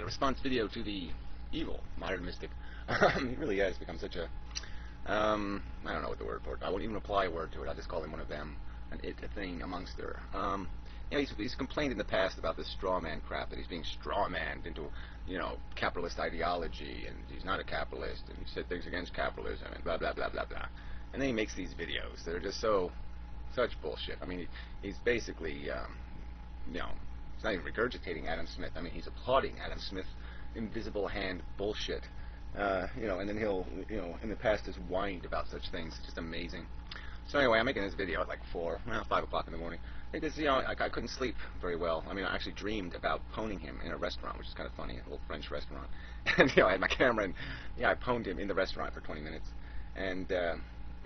a response video to the evil modern mystic. He really has become such a, I don't know what the word for it. I won't even apply a word to it. I'll just call him one of them, a thing, a monster. You know, he's complained in the past about this straw man crap, that he's being straw manned into, you know, capitalist ideology, and he's not a capitalist, and he said things against capitalism, and blah, blah, blah, blah, blah. And then he makes these videos that are just such bullshit. I mean, he's basically, you know, he's not even regurgitating Adam Smith. I mean, he's applauding Adam Smith, invisible hand bullshit. You know, and then he'll, you know, in the past has whined about such things. It's just amazing. So anyway, I'm making this video at like 5 o'clock in the morning. Because, you know, I couldn't sleep very well. I mean, I actually dreamed about poning him in a restaurant, which is kind of funny, a little French restaurant. And, you know, I had my camera, and, yeah, I pwned him in the restaurant for 20 minutes. And,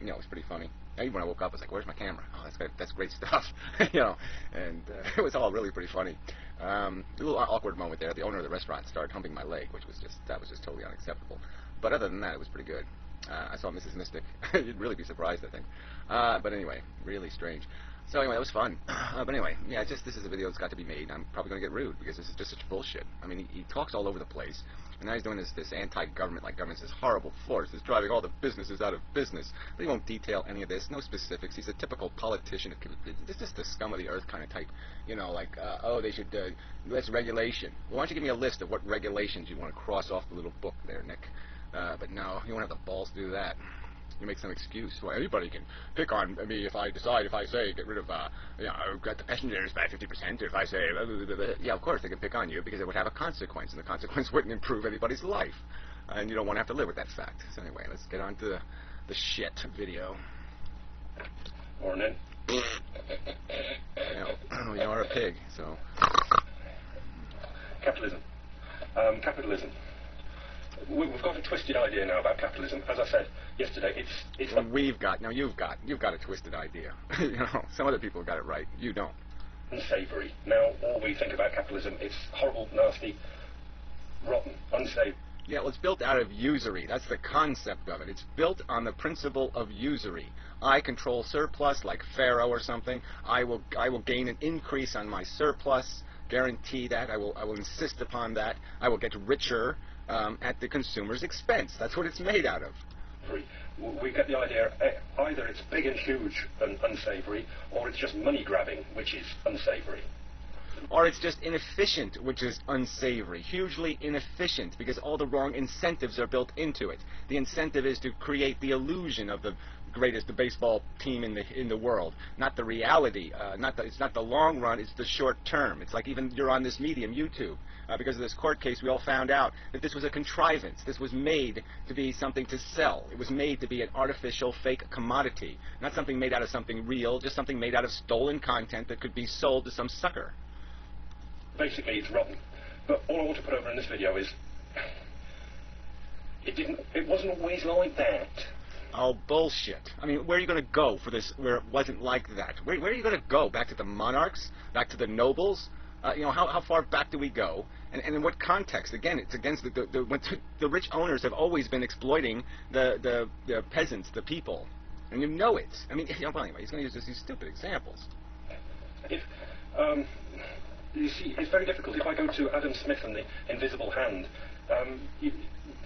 you know, it was pretty funny. Even when I woke up, I was like, where's my camera? Oh, that's great stuff. You know, and it was all really pretty funny. A little awkward moment there. The owner of the restaurant started humping my leg, which was just totally unacceptable. But other than that, it was pretty good. I saw Mrs. Mystic. You'd really be surprised, I think. But anyway, really strange. So anyway, that was fun. But anyway, yeah, this is a video that's got to be made. I'm probably going to get rude because this is just such bullshit. I mean, he talks all over the place. And now he's doing this anti-government, like government's this horrible force that's driving all the businesses out of business. But he won't detail any of this, no specifics. He's a typical politician. It's just the scum of the earth kind of type. You know, like, oh, they should, less regulation. Well, why don't you give me a list of what regulations you want to cross off the little book there, Nick? But no, you won't have the balls to do that. You make some excuse. Well, anybody can pick on me if I say get rid of, you know, got the passengers by 50%, or if I say, blah, blah, blah, blah. Yeah, of course they can pick on you because it would have a consequence, and the consequence wouldn't improve anybody's life, and you don't want to have to live with that fact. So anyway, let's get on to the shit video. Morning. You know, you are a pig, so. Capitalism. Capitalism. We've got a twisted idea now about capitalism. As I said yesterday, it's well, you've got a twisted idea. You know, some other people got it right. You don't. Unsavory. Now, all we think about capitalism, it's horrible, nasty, rotten, unsavory. Yeah, well, it's built out of usury. That's the concept of it. It's built on the principle of usury. I control surplus like Pharaoh or something. I will gain an increase on my surplus. Guarantee that. I will insist upon that. I will get richer at the consumer's expense. That's what it's made out of. We get the idea, either it's big and huge and unsavory, or it's just money grabbing, which is unsavory. Or it's just inefficient, which is unsavory. Hugely inefficient, because all the wrong incentives are built into it. The incentive is to create the illusion of the greatest baseball team in the world, not the reality. It's not the long run, it's the short term. It's like even you're on this medium, YouTube. Because of this court case, we all found out that this was a contrivance. This was made to be something to sell. It was made to be an artificial, fake commodity. Not something made out of something real, just something made out of stolen content that could be sold to some sucker. Basically, it's rotten. But all I want to put over in this video is, it wasn't always like that. Oh, bullshit. I mean, where are you going to go for this where it wasn't like that? Where are you going to go? Back to the monarchs? Back to the nobles? You know, how far back do we go? And in what context? Again, it's against the rich owners have always been exploiting the peasants, the people. And you know it. I mean, well, anyway, he's going to use these stupid examples. You see, it's very difficult. If I go to Adam Smith and the invisible hand,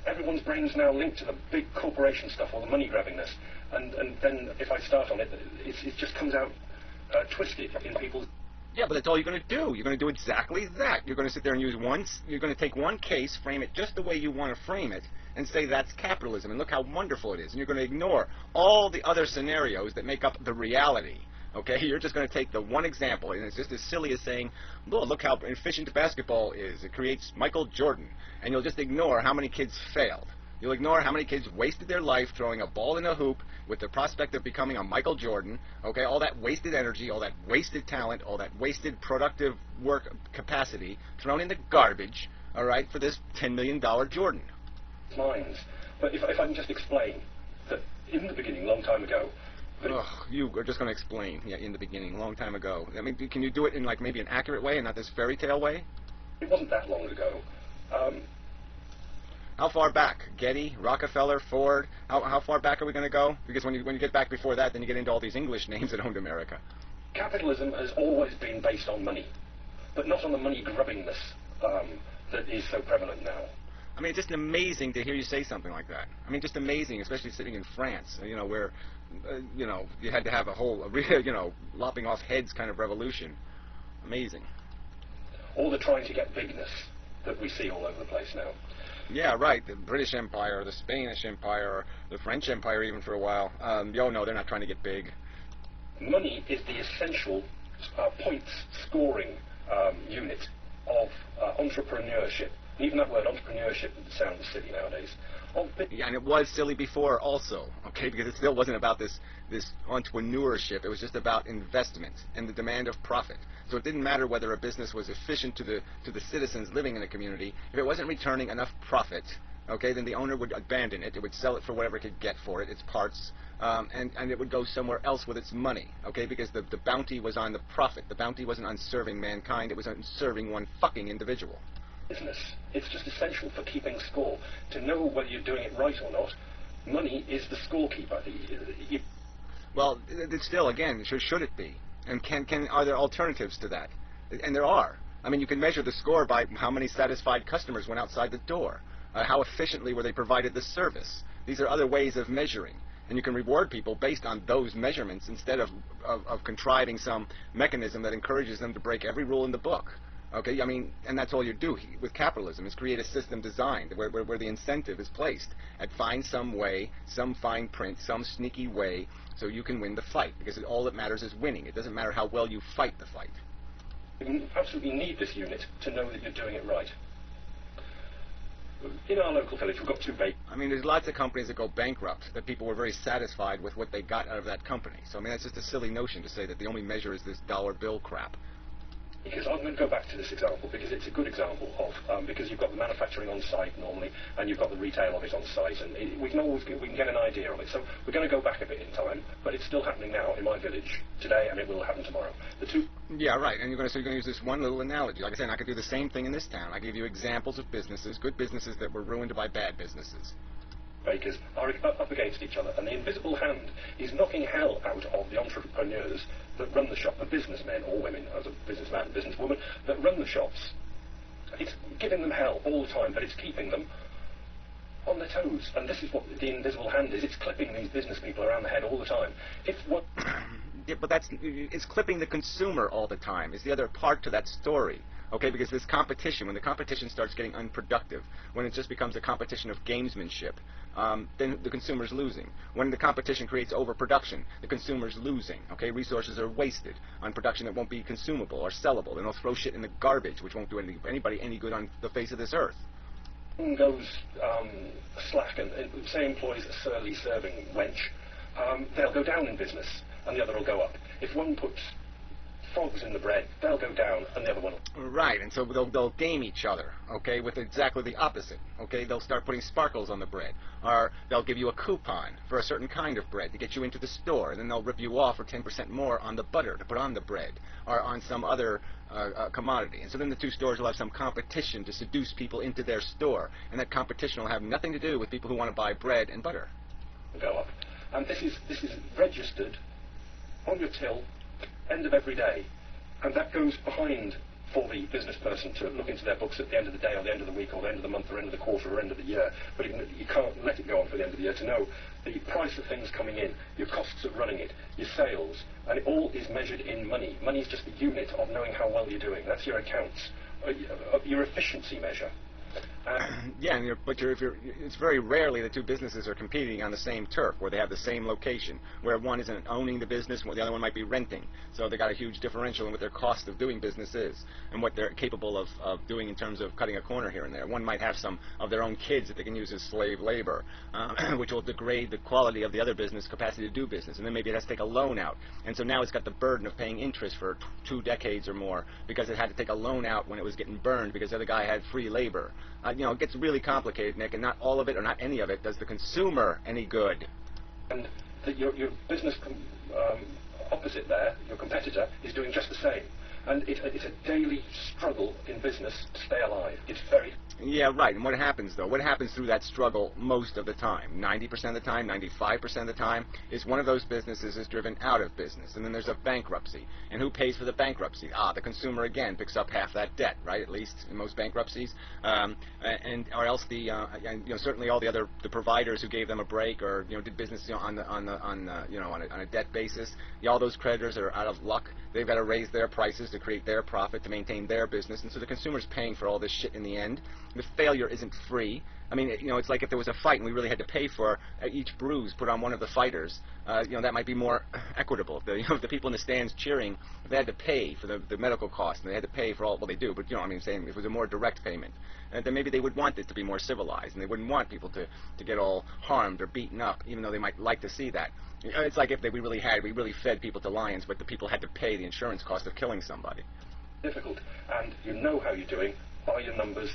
everyone's brain's now linked to the big corporation stuff, or the money grabbingness. And then if I start on it, it just comes out twisted in people's... Yeah, but that's all you're going to do. You're going to do exactly that. You're going to sit there and you're going to take one case, frame it just the way you want to frame it, and say that's capitalism, and look how wonderful it is. And you're going to ignore all the other scenarios that make up the reality. Okay, you're just going to take the one example, and it's just as silly as saying, oh, look how efficient basketball is. It creates Michael Jordan. And you'll just ignore how many kids failed. You'll ignore how many kids wasted their life throwing a ball in a hoop with the prospect of becoming a Michael Jordan. Okay, all that wasted energy, all that wasted talent, all that wasted productive work capacity thrown in the garbage, all right, for this $10 million Jordan. Minds. But if I can just explain that in the beginning, long time ago, you are just going to explain, yeah, in the beginning, long time ago. I mean, can you do it in like maybe an accurate way and not this fairy tale way? It wasn't that long ago. How far back? Getty, Rockefeller, Ford? How far back are we going to go? Because when you get back before that, then you get into all these English names that owned America. Capitalism has always been based on money, but not on the money grubbingness that is so prevalent now. I mean, it's just amazing to hear you say something like that. I mean, just amazing, especially sitting in France, where, you had to have a whole, lopping off heads kind of revolution. Amazing. All the trying to get bigness that we see all over the place now. Yeah, right. The British Empire, the Spanish Empire, the French Empire even for a while. No, they're not trying to get big. Money is the essential points scoring unit of entrepreneurship. Even that word entrepreneurship sounds silly nowadays. Yeah, and it was silly before also, okay, because it still wasn't about this entrepreneurship. It was just about investment and the demand of profit. So it didn't matter whether a business was efficient to the citizens living in the community. If it wasn't returning enough profit, okay, then the owner would abandon it. It would sell it for whatever it could get for it, its parts, and it would go somewhere else with its money, okay, because the bounty was on the profit. The bounty wasn't on serving mankind. It was on serving one fucking individual. Business. It's just essential for keeping score. To know whether you're doing it right or not, money is the scorekeeper. Well, it's still, again, should it be? And are there alternatives to that? And there are. I mean, you can measure the score by how many satisfied customers went outside the door. How efficiently were they provided the service? These are other ways of measuring. And you can reward people based on those measurements instead of contriving some mechanism that encourages them to break every rule in the book. Okay, I mean, and that's all you do with capitalism, is create a system designed where the incentive is placed and find some way, some fine print, some sneaky way so you can win the fight, because all that matters is winning. It doesn't matter how well you fight the fight. You absolutely need this unit to know that you're doing it right. In our local village, we've got two bakers. I mean, there's lots of companies that go bankrupt that people were very satisfied with what they got out of that company. So, I mean, that's just a silly notion to say that the only measure is this dollar bill crap. Because I'm going to go back to this example because it's a good example of because you've got the manufacturing on site normally and you've got the retail of it on site, and we can get an idea of it. So we're going to go back a bit in time, but it's still happening now in my village today, and it will happen tomorrow. The two. Yeah, right. And you're going to use this one little analogy. Like I said, I could do the same thing in this town. I give you examples of businesses, good businesses that were ruined by bad businesses. Bakers are up against each other, and the invisible hand is knocking hell out of the entrepreneurs that run the shop, the businessmen or women, as a businessman and businesswoman, that run the shops. It's giving them hell all the time, but it's keeping them on their toes. And this is what the invisible hand is. It's clipping these business people around the head all the time. Yeah, but it's clipping the consumer all the time. It's the other part to that story. Okay, because this competition, when the competition starts getting unproductive, when it just becomes a competition of gamesmanship, then the consumer's losing. When the competition creates overproduction, the consumer's losing. Okay, resources are wasted on production that won't be consumable or sellable, and they'll throw shit in the garbage, which won't do anybody any good on the face of this earth. Goes slack and say employs a surly serving wench, they'll go down in business and the other will go up. If one puts frogs in the bread, they'll go down and the other one will. Right, and so they'll game each other, okay, with exactly the opposite. Okay, they'll start putting sparkles on the bread, or they'll give you a coupon for a certain kind of bread to get you into the store, and then they'll rip you off for 10% more on the butter to put on the bread, or on some other commodity. And so then the two stores will have some competition to seduce people into their store, and that competition will have nothing to do with people who want to buy bread and butter. Go up, and this is registered on your till end of every day, and that goes behind for the business person to look into their books at the end of the day or the end of the week or the end of the month or end of the quarter or end of the year, but you can't let it go on for the end of the year to know the price of things coming in, your costs of running it, your sales, and it all is measured in money. Money is just the unit of knowing how well you're doing. That's your accounts, your efficiency measure. Yeah, it's very rarely the two businesses are competing on the same turf, where they have the same location, where one isn't owning the business, where the other one might be renting. So they got a huge differential in what their cost of doing business is, and what they're capable of doing in terms of cutting a corner here and there. One might have some of their own kids that they can use as slave labor, which will degrade the quality of the other business capacity to do business, and then maybe it has to take a loan out. And so now it's got the burden of paying interest for 2 decades or more, because it had to take a loan out when it was getting burned because the other guy had free labor. It gets really complicated, Nick, and not all of it or not any of it does the consumer any good. And your business opposite there, your competitor, is doing just the same. And it's a daily struggle in business to stay alive. Yeah, right. And what happens, though? What happens through that struggle most of the time? 90% of the time, 95% of the time, is one of those businesses is driven out of business. And then there's a bankruptcy. And who pays for the bankruptcy? The consumer, again, picks up half that debt, right? At least in most bankruptcies. Or else certainly all the providers who gave them a break or, did business, on a debt basis. All those creditors are out of luck. They've got to raise their prices to create their profit, to maintain their business. And so the consumer's paying for all this shit in the end. The failure isn't free. I mean, it's like if there was a fight and we really had to pay for each bruise put on one of the fighters, that might be more equitable. If the people in the stands cheering, if they had to pay for the medical costs, and they had to pay for all, well, they do, but, saying if it was a more direct payment, then maybe they would want it to be more civilized, and they wouldn't want people to get all harmed or beaten up, even though they might like to see that. It's like if we really fed people to lions, but the people had to pay the insurance cost of killing somebody. Difficult, and you know how you're doing by your numbers,